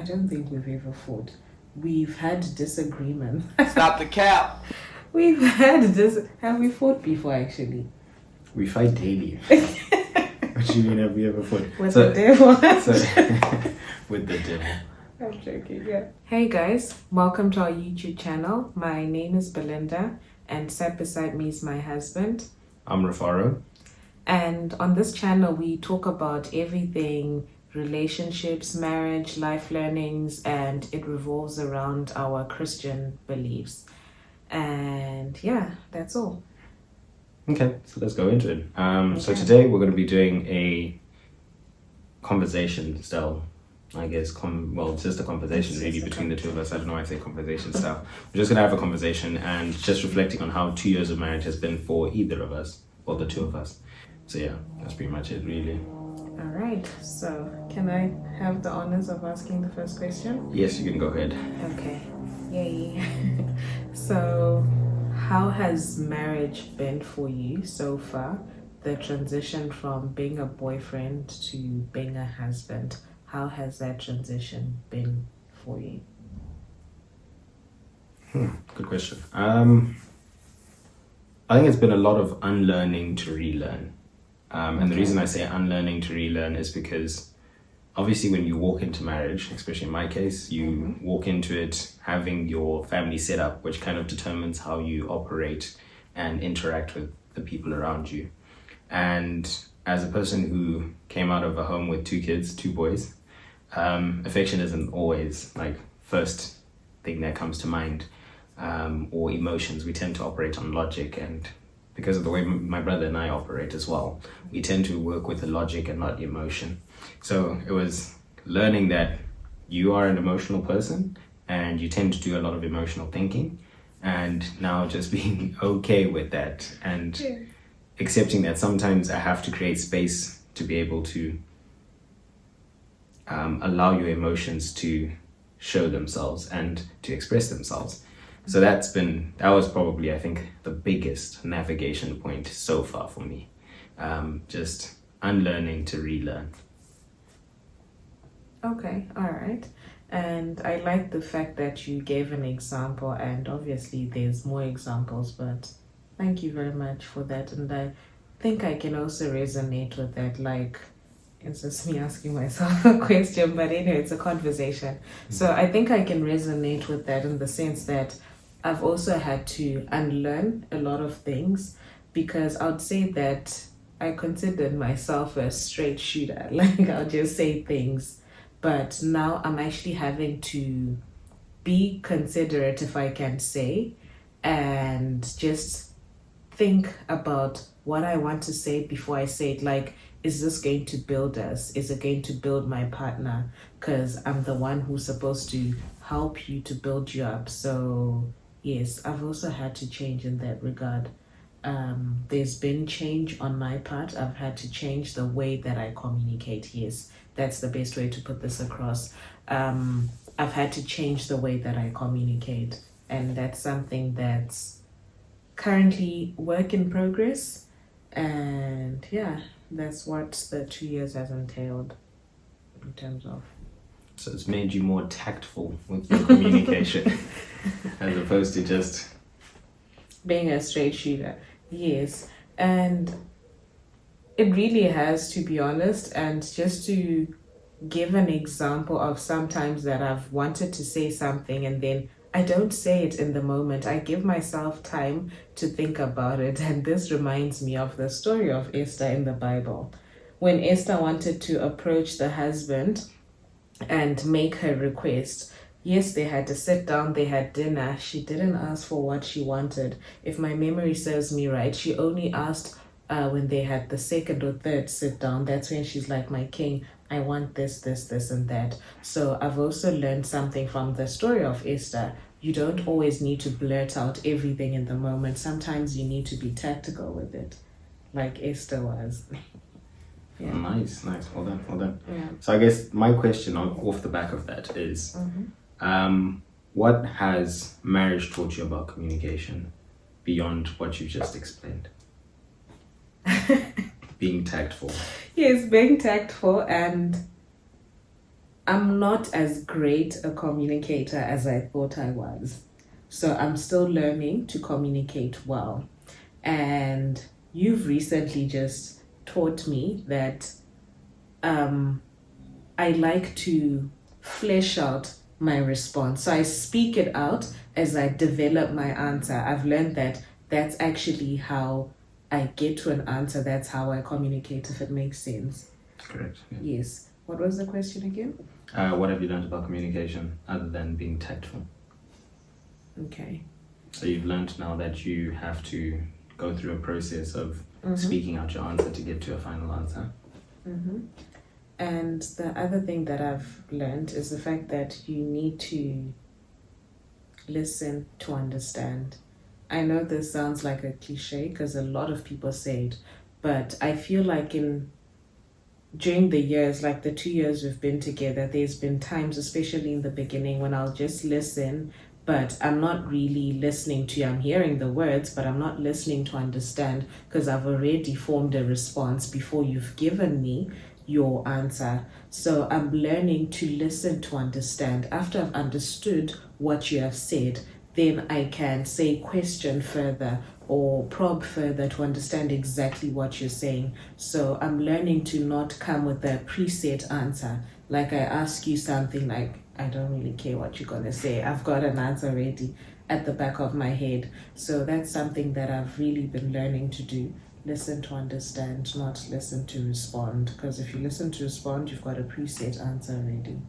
I don't think we've ever fought. We've had disagreement. Stop the cap. We've had have we fought before actually? We fight daily. What do you mean, have we ever fought? With the devil. With the devil. I'm joking, yeah. Hey guys, welcome to our YouTube channel. My name is Belinda and sat beside me is my husband. I'm Rafaro. And on this channel we talk about everything relationships, marriage, life learnings, and it revolves around our Christian beliefs. And yeah, that's all. Okay, so let's go into it. So today we're going to be doing a conversation style, I guess. It's just a conversation really between the two of us. I don't know why I say conversation style. We're just going to have a conversation and just reflecting on how 2 years of marriage has been for either of us, or the two of us. So yeah, that's pretty much it really. All right, so can I have the honors of asking the first question? Yes, you can go ahead. Okay, yay. So how has marriage been for you so far? The transition from being a boyfriend to being a husband, how has that transition been for you? Good question. I think it's been a lot of unlearning to relearn. And the reason I say unlearning to relearn is because obviously when you walk into marriage, especially in my case, you walk into it having your family set up, which kind of determines how you operate and interact with the people around you. And as a person who came out of a home with 2 kids, 2 boys, affection isn't always like first thing that comes to mind, or emotions. We tend to operate on logic, and because of the way my brother and I operate as well, we tend to work with the logic and not emotion. So it was learning that you are an emotional person and you tend to do a lot of emotional thinking, and now just being okay with that and accepting that sometimes I have to create space to be able to allow your emotions to show themselves and to express themselves. So that was probably, I think, the biggest navigation point so far for me. Just unlearning to relearn. Okay, all right. And I like the fact that you gave an example, and obviously there's more examples, but thank you very much for that. And I think I can also resonate with that. Like, it's just me asking myself a question, but anyway, it's a conversation. So I think I can resonate with that in the sense that I've also had to unlearn a lot of things, because I would say that I considered myself a straight shooter. Like, I'll just say things. But now I'm actually having to be considerate, if I can say, and just think about what I want to say before I say it. Like, is this going to build us? Is it going to build my partner? Because I'm the one who's supposed to help you to build you up. So yes, I've also had to change in that regard. There's been change on my part. I've had to change the way that I communicate. Yes, that's the best way to put this across. I've had to change the way that I communicate, and that's something that's currently work in progress. And yeah, that's what the 2 years has entailed in terms of. So it's made you more tactful with your communication as opposed to just being a straight shooter. Yes. And it really has, to be honest. And just to give an example of sometimes that I've wanted to say something and then I don't say it in the moment. I give myself time to think about it. And this reminds me of the story of Esther in the Bible. When Esther wanted to approach the husband and make her request, yes, they had to sit down, they had dinner. She didn't ask for what she wanted. If my memory serves me right, she only asked when they had the second or third sit down. That's when she's like, my king, I want this, this, this, and that. So I've also learned something from the story of Esther. You don't always need to blurt out everything in the moment. Sometimes you need to be tactical with it, like Esther was. Yeah. Nice. Well done. Yeah. So I guess my question off the back of that is, what has marriage taught you about communication beyond what you just explained? Being tactful. Yes, being tactful, and I'm not as great a communicator as I thought I was. So I'm still learning to communicate well. And you've recently just taught me that I like to flesh out my response. So I speak it out as I develop my answer. I've learned that that's actually how I get to an answer. That's how I communicate, if it makes sense. Correct. Yeah. Yes. What was the question again? What have you learned about communication other than being tactful? Okay. So you've learned now that you have to go through a process of speaking out your answer to get to a final answer. And the other thing that I've learned is the fact that you need to listen to understand. I know this sounds like a cliche because a lot of people say it, but I feel like during the years, like the 2 years we've been together, there's been times, especially in the beginning, when I'll just listen, but I'm not really listening to you. I'm hearing the words, but I'm not listening to understand because I've already formed a response before you've given me your answer. So I'm learning to listen to understand. After I've understood what you have said, then I can say question further or probe further to understand exactly what you're saying. So I'm learning to not come with a preset answer. Like I ask you something like, I don't really care what you're going to say. I've got an answer ready at the back of my head. So that's something that I've really been learning to do. Listen to understand, not listen to respond. Because if you listen to respond, you've got a preset answer ready.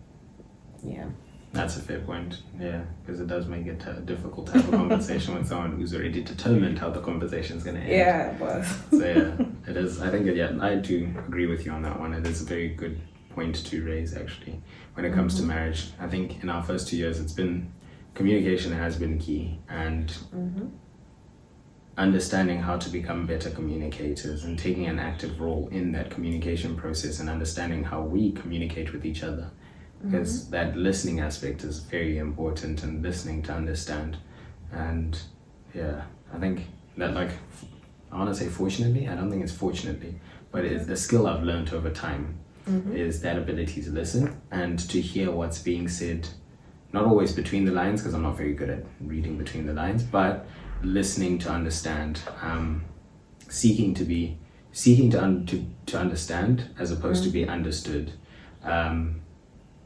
Yeah. That's a fair point, yeah, because it does make it difficult to have a conversation with someone who's already determined how the conversation is going to end. Yeah, it was. So yeah, it is. I think I do agree with you on that one. It is a very good point to raise actually when it comes to marriage. I think in our first 2 years, communication has been key, and understanding how to become better communicators and taking an active role in that communication process and understanding how we communicate with each other. Because that listening aspect is very important, and listening to understand. And yeah, I think that, like, I want to say fortunately, I don't think it's fortunately, but it's a skill I've learned over time, is that ability to listen and to hear what's being said, not always between the lines, because I'm not very good at reading between the lines, but listening to understand, seeking to understand as opposed to be understood.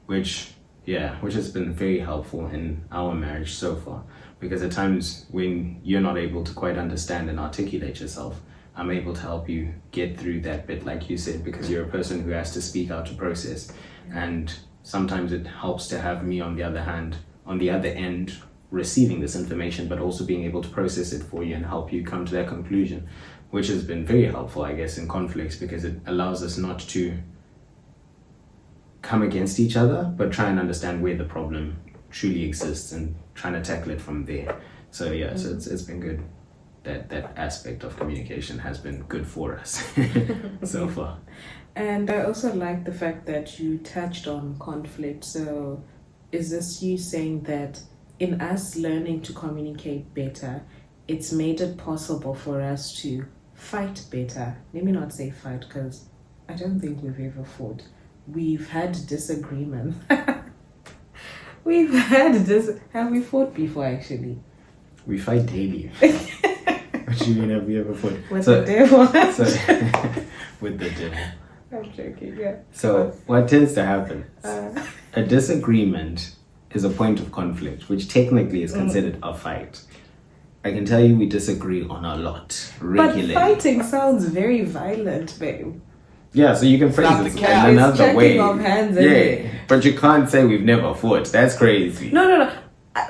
Which has been very helpful in our marriage so far, because at times when you're not able to quite understand and articulate yourself, I'm able to help you get through that bit, like you said, because you're a person who has to speak out to process. And sometimes it helps to have me on the other end, receiving this information, but also being able to process it for you and help you come to that conclusion, which has been very helpful, I guess, in conflicts, because it allows us not to come against each other, but try and understand where the problem truly exists and trying to tackle it from there. So yeah, so it's been good. That aspect of communication has been good for us so far. And I also like the fact that you touched on conflict. So is this you saying that in us learning to communicate better, it's made it possible for us to fight better? Let me not say fight, because I don't think we've ever fought. We've had disagreement. Have we fought before actually? We fight daily. What do you mean, have we ever fought? With the devil. With the devil. I'm joking, yeah. So what tends to happen is a disagreement is a point of conflict, which technically is considered a fight. I can tell you we disagree on a lot regularly. But fighting sounds very violent, babe. Yeah, so you can phrase it in another way. Of hands, yeah, but you can't say we've never fought. That's crazy. No.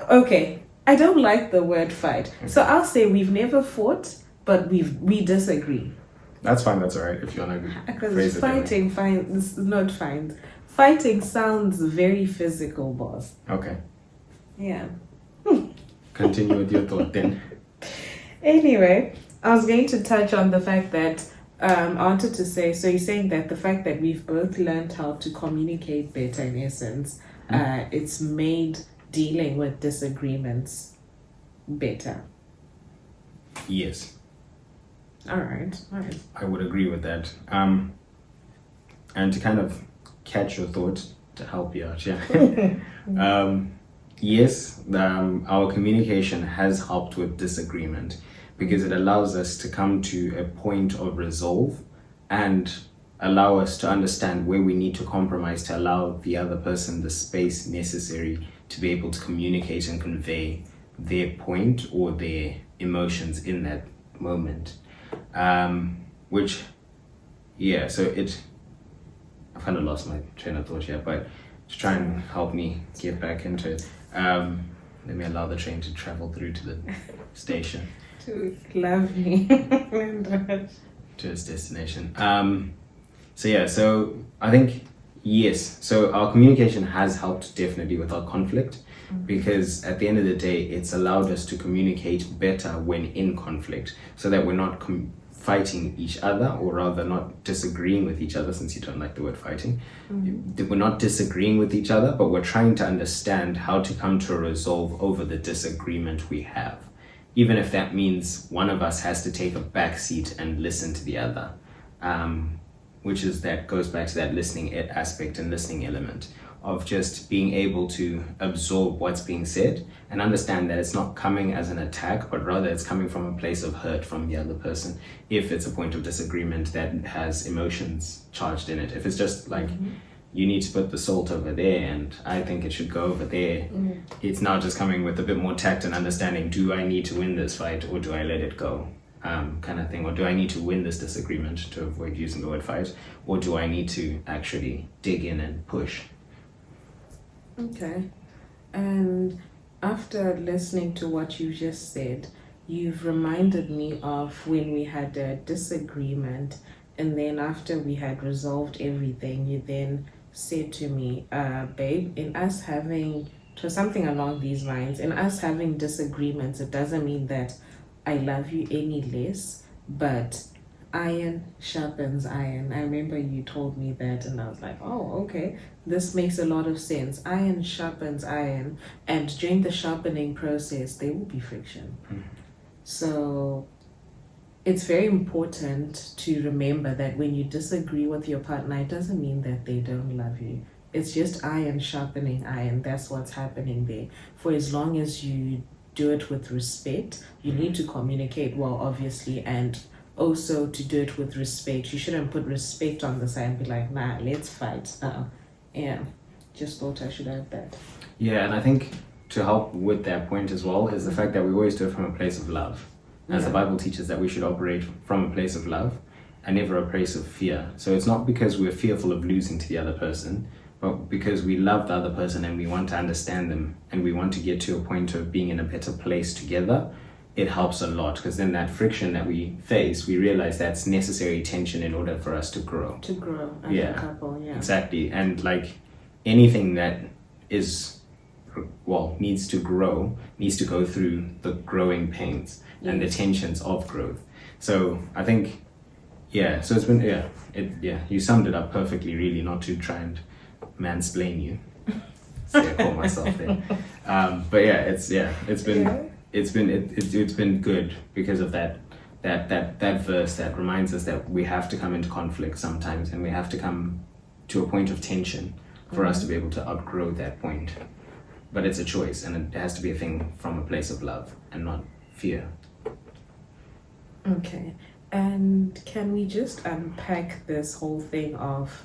Okay, I don't like the word fight. Okay. So I'll say we've never fought, but we disagree. That's fine. That's all right. If you want to because fighting, it's not fine. Fighting sounds very physical, boss. Okay. Yeah. Continue with your thought then. Anyway, I was going to touch on the fact that I wanted to say, so you're saying that the fact that we've both learned how to communicate better, in essence, it's made dealing with disagreements better. Yes. All right. I would agree with that. And to kind of catch your thought, to help you out. Yeah. Yes, our communication has helped with disagreement because it allows us to come to a point of resolve and allow us to understand where we need to compromise to allow the other person the space necessary to be able to communicate and convey their point or their emotions in that moment. Which, yeah, so I've kind of lost my train of thought here, but to try and help me get back into it, let me allow the train to travel through to the station. To lovely. To its destination. So I think, yes, so our communication has helped definitely with our conflict because at the end of the day, it's allowed us to communicate better when in conflict so that we're not fighting each other, or rather not disagreeing with each other, since you don't like the word fighting. We're not disagreeing with each other, but we're trying to understand how to come to a resolve over the disagreement we have. Even if that means one of us has to take a back seat and listen to the other, which goes back to that listening aspect and listening element of just being able to absorb what's being said and understand that it's not coming as an attack, but rather it's coming from a place of hurt from the other person. If it's a point of disagreement that has emotions charged in it, if it's just like, you need to put the salt over there and I think it should go over there. It's now just coming with a bit more tact and understanding, do I need to win this fight or do I let it go? Kind of thing. Or do I need to win this disagreement to avoid using the word fight? Or do I need to actually dig in and push? Okay. And after listening to what you just said, you've reminded me of when we had a disagreement, and then after we had resolved everything, you then said to me, babe, in us having, to something along these lines, in us having disagreements, it doesn't mean that I love you any less, but iron sharpens iron. I remember you told me that and I was like, oh, okay, this makes a lot of sense. Iron sharpens iron, and during the sharpening process, there will be friction. So it's very important to remember that when you disagree with your partner, it doesn't mean that they don't love you. It's just iron sharpening iron. That's what's happening there. For as long as you do it with respect, you need to communicate well, obviously, and also to do it with respect. You shouldn't put respect on the side and be like, nah, let's fight. Yeah, just thought I should add that. Yeah, and I think to help with that point as well is the fact that we always do it from a place of love. As the Bible teaches that we should operate from a place of love and never a place of fear. So it's not because we're fearful of losing to the other person, but because we love the other person and we want to understand them and we want to get to a point of being in a better place together. It helps a lot because then that friction that we face, we realize that's necessary tension in order for us to grow. To grow as a couple, yeah. Exactly. And like anything that needs to grow, needs to go through the growing pains and the tensions of growth. So I think, so it's been, you summed it up perfectly, really, not to try and mansplain you. I call myself there. But it's been good because of that verse that reminds us that we have to come into conflict sometimes and we have to come to a point of tension for us to be able to outgrow that point. But it's a choice and it has to be a thing from a place of love and not fear. Okay, and can we just unpack this whole thing of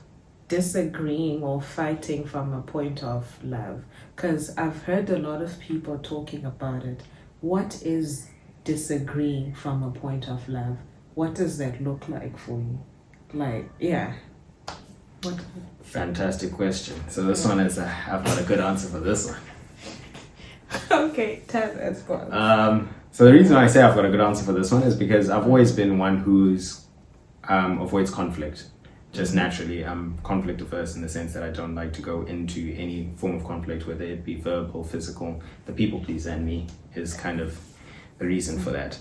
disagreeing or fighting from a point of love? Because I've heard a lot of people talking about it. What is disagreeing from a point of love? What does that look like for you? What? Fantastic question. So this one is, I've got a good answer for this one. Okay, tell us what. So the reason I say I've got a good answer for this one is because I've always been one who's avoids conflict. Just naturally, I'm conflict averse in the sense that I don't like to go into any form of conflict, whether it be verbal, physical. The people pleaser in me is kind of the reason for that.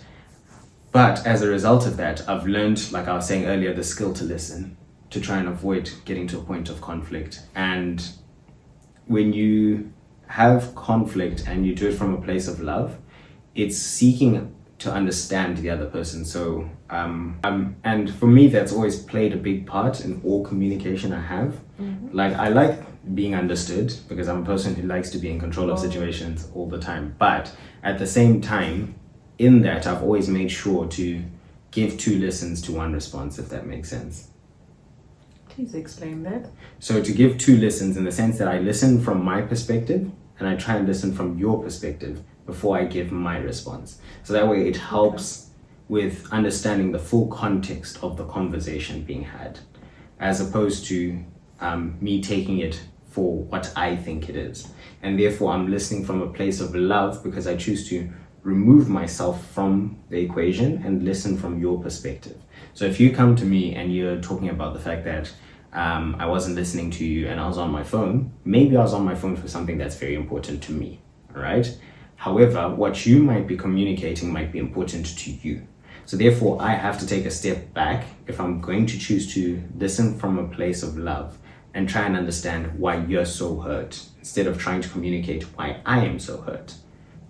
But as a result of that, I've learned, like I was saying earlier, the skill to listen, to try and avoid getting to a point of conflict. And when you have conflict and you do it from a place of love, it's seeking to understand the other person. So and for me, that's always played a big part in all communication I have. Like, I like being understood because I'm a person who likes to be in control of situations all the time. But at the same time, in that, I've always made sure to give 2 listens to 1 response, if that makes sense. Please explain that. So to give 2 listens in the sense that I listen from my perspective and I try and listen from your perspective before I give my response. So that way it helps with understanding the full context of the conversation being had, as opposed to me taking it for what I think it is. And therefore I'm listening from a place of love because I choose to remove myself from the equation and listen from your perspective. So if you come to me and you're talking about the fact that I wasn't listening to you and I was on my phone, maybe I was on my phone for something that's very important to me, all right? However, what you might be communicating might be important to you. So therefore, I have to take a step back if I'm going to choose to listen from a place of love and try and understand why you're so hurt, instead of trying to communicate why I am so hurt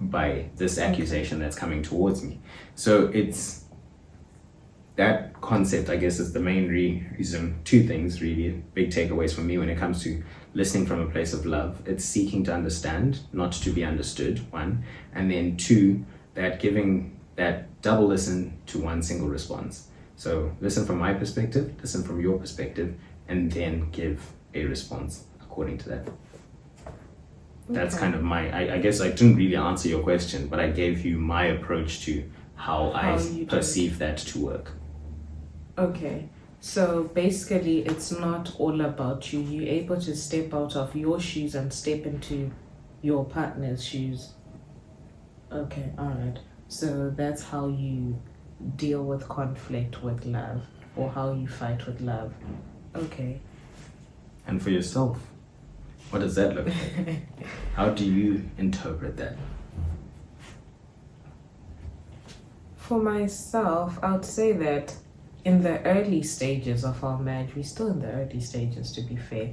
by this accusation that's coming towards me. So it's that concept, I guess, is the main reason. 2 things really, big takeaways for me when it comes to listening from a place of love. It's seeking to understand, not to be understood, 1. And then 2, that giving that double listen to 1 single response. So listen from my perspective, listen from your perspective, and then give a response according to that. That's kind of I guess I didn't really answer your question, but I gave you my approach to how I perceive that to work. Okay, so basically it's not all about you. You're able to step out of your shoes and step into your partner's shoes. Okay, all right. So that's how you deal with conflict with love, or how you fight with love. Okay. And for yourself, what does that look like? How do you interpret that? For myself, I would say that in the early stages of our marriage, we're still in the early stages, to be fair.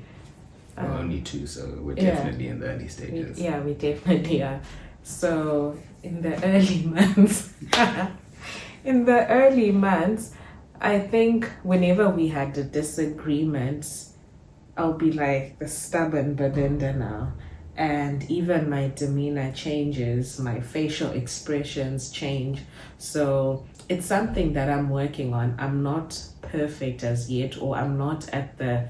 We're only 2, so we're definitely in the early stages. We definitely are. So in the early months, I think whenever we had the disagreements, I'll be like the stubborn Belinda now. And even my demeanor changes, my facial expressions change. So it's something that I'm working on. I'm not perfect as yet, or I'm not at the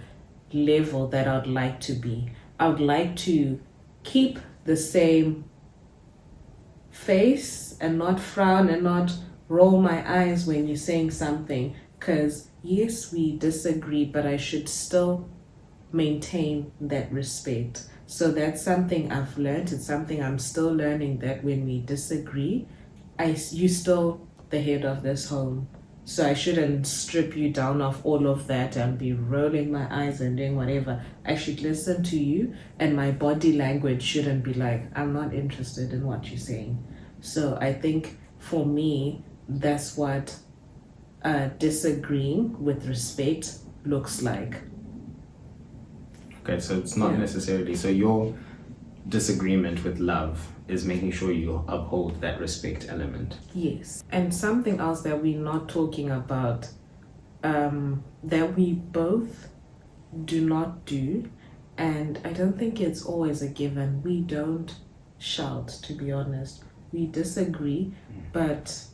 level that I'd like to be. I would like to keep the same face and not frown and not roll my eyes when you're saying something. Because yes, we disagree, but I should still maintain that respect. So that's something I've learned. It's something I'm still learning, that when we disagree, you're still the head of this home. So I shouldn't strip you down of all of that and be rolling my eyes and doing whatever. I should listen to you, and my body language shouldn't be like, I'm not interested in what you're saying. So I think for me, that's what disagreeing with respect looks like. Okay, so it's not necessarily, so your disagreement with love is making sure you uphold that respect element. Yes. And something else that we're not talking about, that we both do not do, and I don't think it's always a given, we don't shout, to be honest. We disagree, but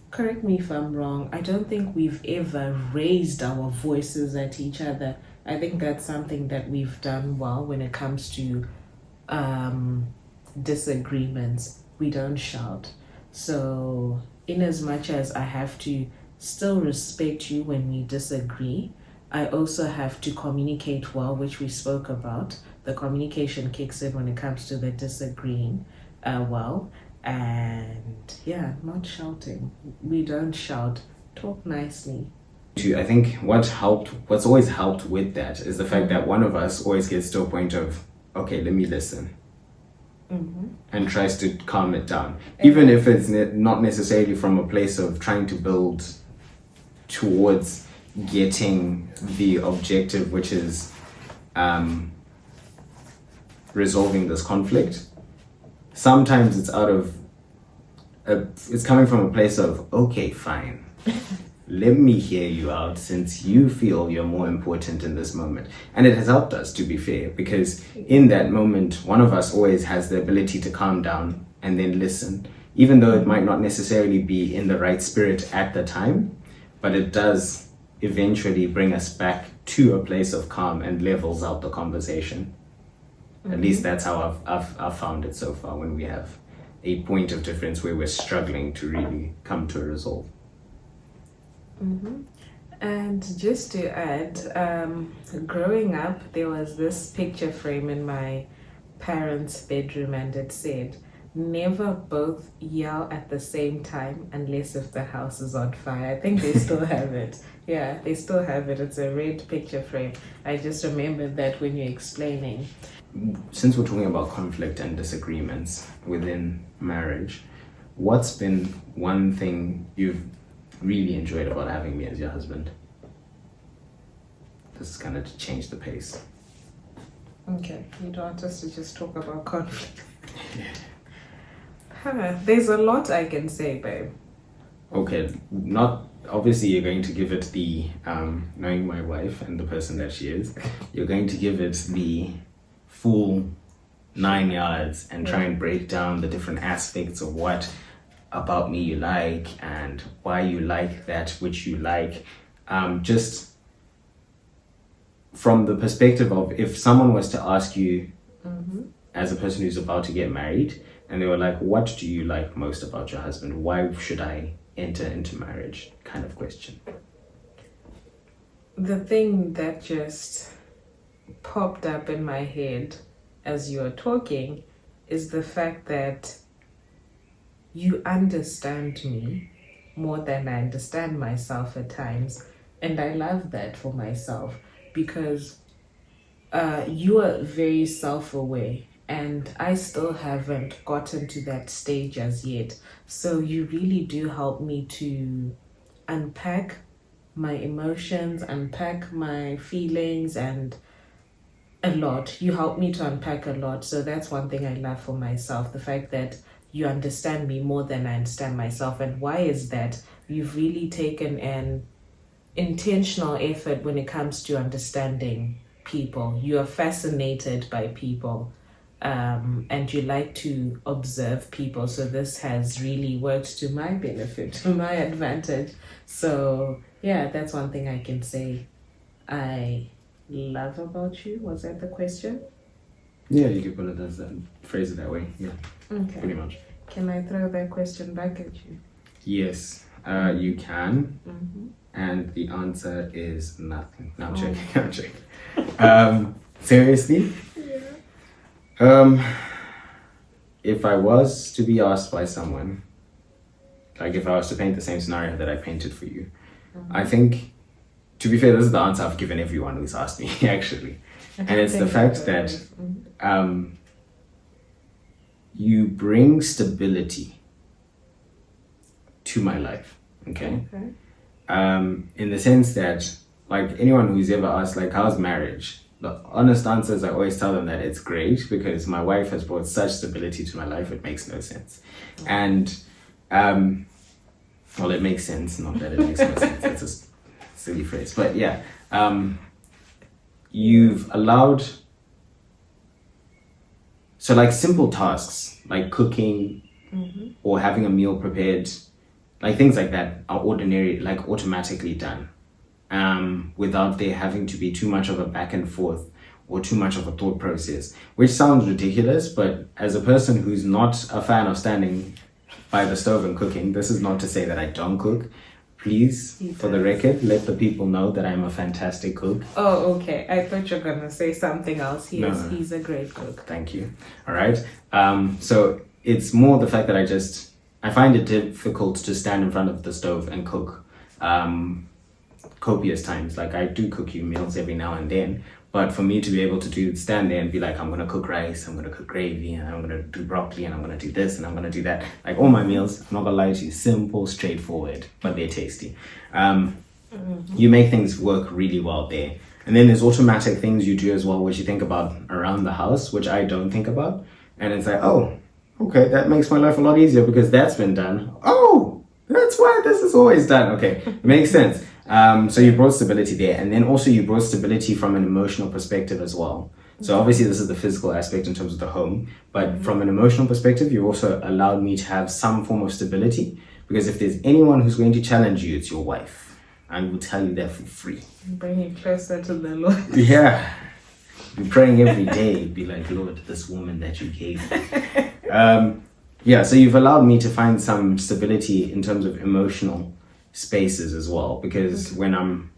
correct me if I'm wrong, I don't think we've ever raised our voices at each other. I think that's something that we've done well when it comes to disagreements. We don't shout. So in as much as I have to still respect you when we disagree, I also have to communicate well, which we spoke about. The communication kicks in when it comes to the disagreeing well. And not shouting. We don't shout. Talk nicely. I think what's always helped with that is the fact that one of us always gets to a point of, okay, let me listen. And tries to calm it down. Even if it's not necessarily from a place of trying to build towards getting the objective, which is resolving this conflict. Sometimes it's it's coming from a place of, okay, fine. let me hear you out since you feel you're more important in this moment. And it has helped us, to be fair, because in that moment, one of us always has the ability to calm down and then listen, even though it might not necessarily be in the right spirit at the time, but it does eventually bring us back to a place of calm and levels out the conversation. At least that's how I've found it so far, when we have a point of difference where we're struggling to really come to a resolve. And just to add, growing up, there was this picture frame in my parents' bedroom, and it said, "Never both yell at the same time unless if the house is on fire." I think they still have it. Yeah, they still have it. It's a red picture frame. I just remembered that when you're explaining. Since we're talking about conflict and disagreements within marriage, what's been one thing you've really enjoyed about having me as your husband? This is kind of to change the pace. Okay, you don't want us to just talk about conflict. There's a lot I can say, babe. Okay, not obviously you're going to give it the knowing my wife and the person that she is, you're going to give it the full 9 yards and try and break down the different aspects of what about me you like and why you like that which you like. Just from the perspective of, if someone was to ask you as a person who's about to get married and they were like, what do you like most about your husband? Why should I enter into marriage? Kind of question. The thing that just popped up in my head as you were talking is the fact that you understand me more than I understand myself at times. And I love that for myself, because you are very self-aware and I still haven't gotten to that stage as yet. So you really do help me to unpack my emotions, unpack my feelings, and a lot. You help me to unpack a lot. So that's one thing I love for myself, the fact that you understand me more than I understand myself. And why is that? You've really taken an intentional effort when it comes to understanding people. You are fascinated by people, and you like to observe people. So this has really worked to my benefit, to my advantage. So yeah, that's one thing I can say I love about you. Was that the question? Yeah, you could put it as that, phrase it that way. Yeah, Okay. pretty much. Can I throw that question back at you? Yes, you can. And the answer is nothing. No, I'm joking. I'm joking. Seriously? If I was to be asked by someone, like if I was to paint the same scenario that I painted for you, I think, to be fair, this is the answer I've given everyone who's asked me, actually. And it's the fact that you bring stability to my life, okay? In the sense that, like, anyone who's ever asked, like, how's marriage? The honest answer is I always tell them that it's great, because my wife has brought such stability to my life, it makes no sense. And, well, it makes sense, not that it makes no sense, it's a silly phrase. But yeah, you've allowed, so like simple tasks, like cooking or having a meal prepared, like things like that are ordinary, like automatically done. Without there having to be too much of a back and forth or too much of a thought process, which sounds ridiculous, but as a person who's not a fan of standing by the stove and cooking, this is not to say that I don't cook. Please, for the record, let the people know that I'm a fantastic cook. Oh, okay. I thought you were going to say something else. He's a great cook. Thank you. All right. So it's more the fact that I find it difficult to stand in front of the stove and cook copious times. Like, I do cook you meals every now and then, but for me to be able to stand there and be like, I'm gonna cook rice, I'm gonna cook gravy, and I'm gonna do broccoli, and I'm gonna do this, and I'm gonna do that. Like, all my meals, I'm not gonna lie to you, simple, straightforward, but they're tasty. You make things work really well there. And then there's automatic things you do as well, which you think about around the house, which I don't think about. And it's like, oh, okay, that makes my life a lot easier because that's been done. Oh, That's why this is always done. Okay, makes sense. So you brought stability there, and then also you brought stability from an emotional perspective as well. So obviously this is the physical aspect in terms of the home, but from an emotional perspective, you also allowed me to have some form of stability, because if there's anyone who's going to challenge you, it's your wife. I will tell you that for free. Bring you closer to the Lord. Yeah. Be praying every day, be like, Lord, this woman that you gave me. Yeah, so you've allowed me to find some stability in terms of emotional spaces as well, because when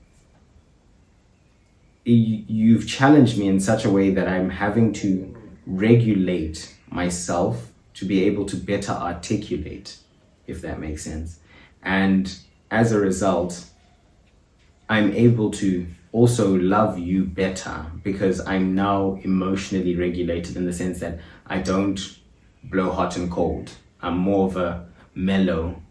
you've challenged me in such a way that I'm having to regulate myself to be able to better articulate, if that makes sense. And as a result, I'm able to also love you better because I'm now emotionally regulated, in the sense that I don't blow hot and cold. I'm more of a mellow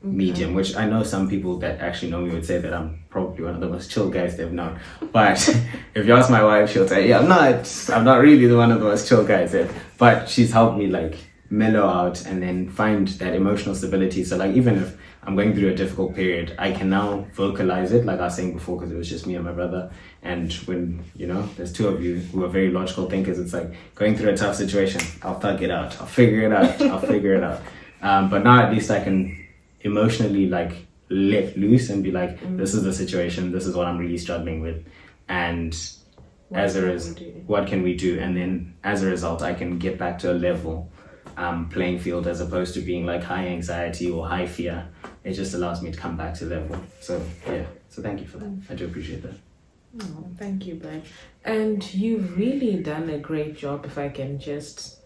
medium, which I know some people that actually know me would say that I'm probably one of the most chill guys they've known. But if you ask my wife, she'll say, yeah, I'm not really the one of the most chill guys there. But she's helped me like mellow out and then find that emotional stability. So like, even if I'm going through a difficult period, I can now vocalize it, like I was saying before, because it was just me and my brother. And when, there's two of you who are very logical thinkers, it's like going through a tough situation, I'll thug it out, I'll figure it out, I'll figure it out. But now at least I can emotionally like let loose and be like, this is the situation, this is what I'm really struggling with. And what can we do? And then as a result, I can get back to a level playing field, as opposed to being like high anxiety or high fear. It just allows me to come back to level. So yeah, so thank you for that. I do appreciate that. Oh, thank you, babe. And you've really done a great job, if I can just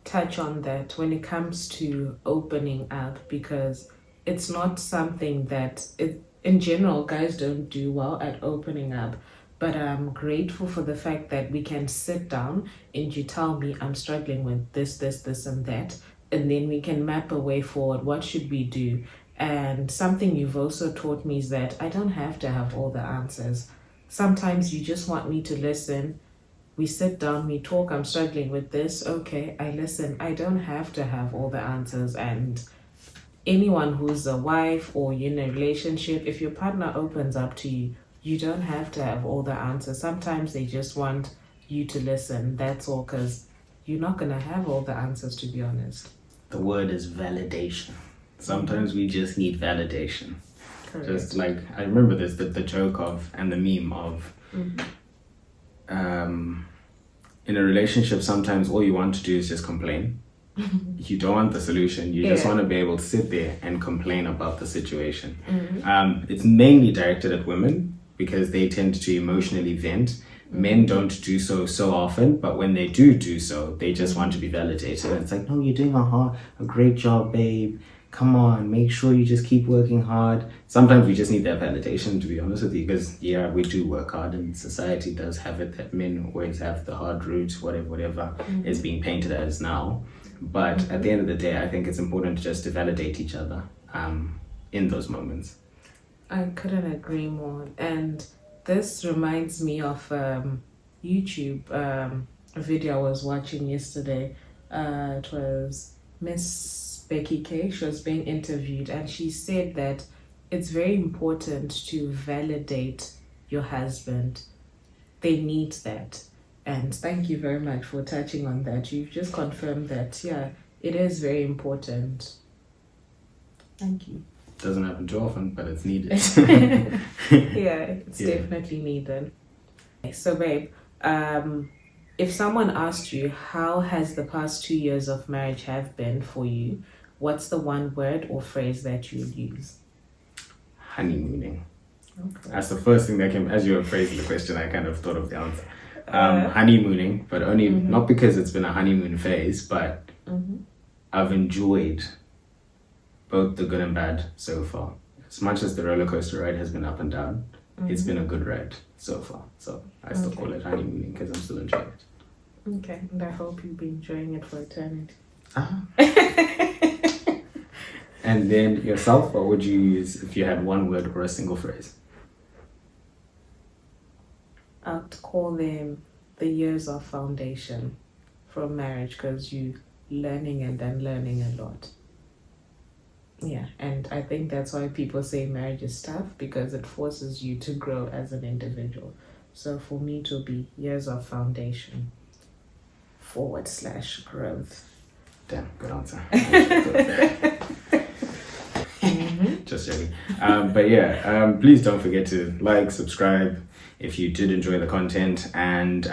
touch on that, when it comes to opening up, because it's not something that, in general, guys don't do well at opening up. But I'm grateful for the fact that we can sit down and you tell me I'm struggling with this, and that. And then we can map a way forward. What should we do? And something you've also taught me is that I don't have to have all the answers. Sometimes you just want me to listen. We sit down, we talk, I'm struggling with this. Okay, I listen. I don't have to have all the answers. And anyone who's a wife or in a relationship, if your partner opens up to you, you don't have to have all the answers. Sometimes they just want you to listen. That's all, because you're not going to have all the answers, to be honest. The word is validation. Sometimes we just need validation. Correct. Just like, I remember this, the joke of, and the meme of, in a relationship, sometimes all you want to do is just complain. You don't want the solution. You just want to be able to sit there and complain about the situation. It's mainly directed at women because they tend to emotionally vent. Men don't do so often, but when they do so, they just want to be validated. And it's like, no, you're doing a great job, babe. Come on, make sure you just keep working hard. Sometimes we just need that validation, to be honest with you, because we do work hard, and society does have it that men always have the hard route, whatever is being painted as now. But at the end of the day, I think it's important just to validate each other in those moments. I couldn't agree more. And this reminds me of YouTube, a video I was watching yesterday. It was Miss Becky K. She was being interviewed, and she said that it's very important to validate your husband. They need that. And thank you very much for touching on that. You've just confirmed that, it is very important. Thank you. Doesn't happen too often, but it's needed. It's definitely needed. So, babe, if someone asked you, how has the past 2 years of marriage have been for you, what's the one word or phrase that you would use? Honeymooning. Okay. That's the first thing that came, as you were phrasing the question, I kind of thought of the answer. Honeymooning, but only not because it's been a honeymoon phase, but I've enjoyed both the good and bad so far. As much as the roller coaster ride has been up and down, it's been a good ride so far. So I still call it honeymooning because I'm still enjoying it. Okay, and I hope you'll be enjoying it for eternity. And then yourself, what would you use if you had one word or a single phrase? I'd call them the years of foundation from marriage, because you're learning and unlearning a lot. Yeah, and I think that's why people say marriage is tough, because it forces you to grow as an individual. So for me, it will be years of foundation / growth. Damn, good answer. Just joking. But yeah, please don't forget to like, subscribe if you did enjoy the content. And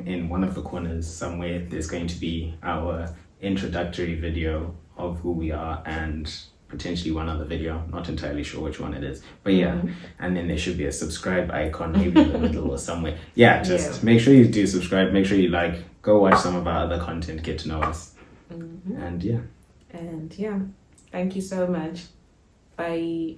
in one of the corners somewhere, there's going to be our introductory video of who we are, and potentially one other video. Not entirely sure which one it is. But yeah, and then there should be a subscribe icon, maybe in the middle or somewhere. Yeah, just make sure you do subscribe. Make sure you like. Go watch some of our other content. Get to know us. And yeah. And yeah, thank you so much. Bye.